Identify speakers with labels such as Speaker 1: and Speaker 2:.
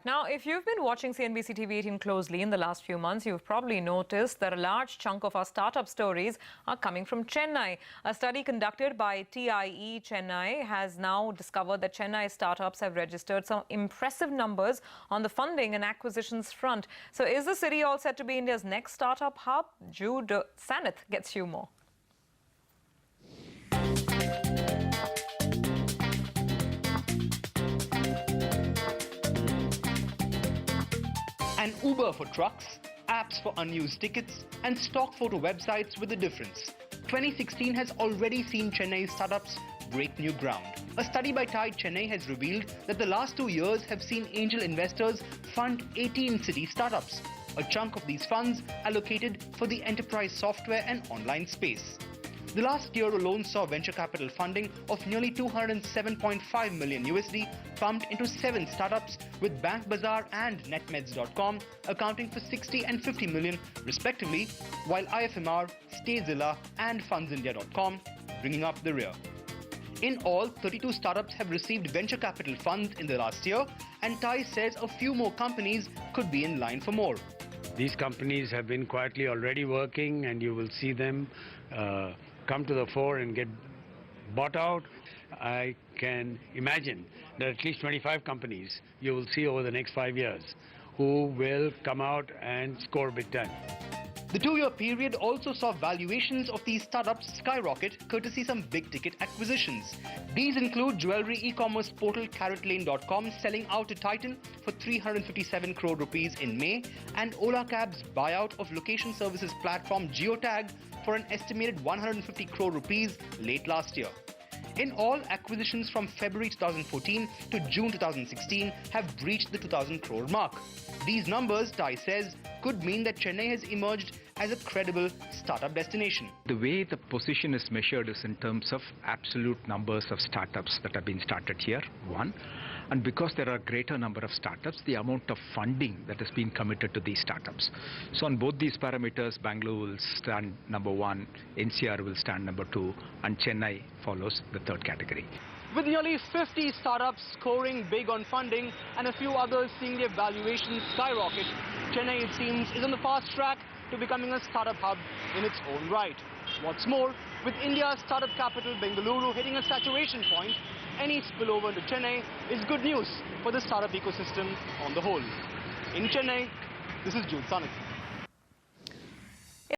Speaker 1: Now, if you've been watching CNBC TV18 closely in the last few months, you've probably noticed that a large chunk of our startup stories are coming from Chennai. A study conducted by TIE Chennai has now discovered that Chennai startups have registered some impressive numbers on the funding and acquisitions front. So is the city all set to be India's next startup hub? Jude Saneth gets you more.
Speaker 2: An Uber for trucks, apps for unused tickets, and stock photo websites with a difference. 2016 has already seen Chennai startups break new ground. A study by TIE Chennai has revealed that the last 2 years have seen angel investors fund 18 city startups. A chunk of these funds allocated for the enterprise software and online space. The last year alone saw venture capital funding of nearly 207.5 million USD pumped into 7 startups, with Bank Bazaar and netmeds.com accounting for 60 and 50 million respectively, while IFMR, Stayzilla and fundsindia.com bringing up the rear. In all, 32 startups have received venture capital funds in the last year, and TIE says a few more companies could be in line for more.
Speaker 3: These companies have been quietly already working, and you will see them come to the fore and get bought out. I can imagine that at least 25 companies you will see over the next 5 years who will come out and score big time.
Speaker 2: The 2-year period also saw valuations of these startups skyrocket, courtesy some big-ticket acquisitions. These include jewelry e-commerce portal CarrotLane.com selling out to Titan for 357 crore rupees in May, and Ola Cab's buyout of location services platform Geotag for an estimated 150 crore rupees late last year. In all, acquisitions from February 2014 to June 2016 have breached the 2,000 crore mark. These numbers, TIE says, could mean that Chennai has emerged as a credible startup destination.
Speaker 4: The way the position is measured is in terms of absolute numbers of startups that have been started here, one. And because there are a greater number of startups, the amount of funding that has been committed to these startups. So on both these parameters, Bangalore will stand number 1, NCR will stand number 2, and Chennai follows the third category.
Speaker 2: With nearly 50 startups scoring big on funding and a few others seeing their valuations skyrocket, Chennai, it seems, is on the fast track to becoming a startup hub in its own right. What's more, with India's startup capital Bengaluru hitting a saturation point, any spillover to Chennai is good news for the startup ecosystem on the whole. In Chennai, this is Jude Saneth.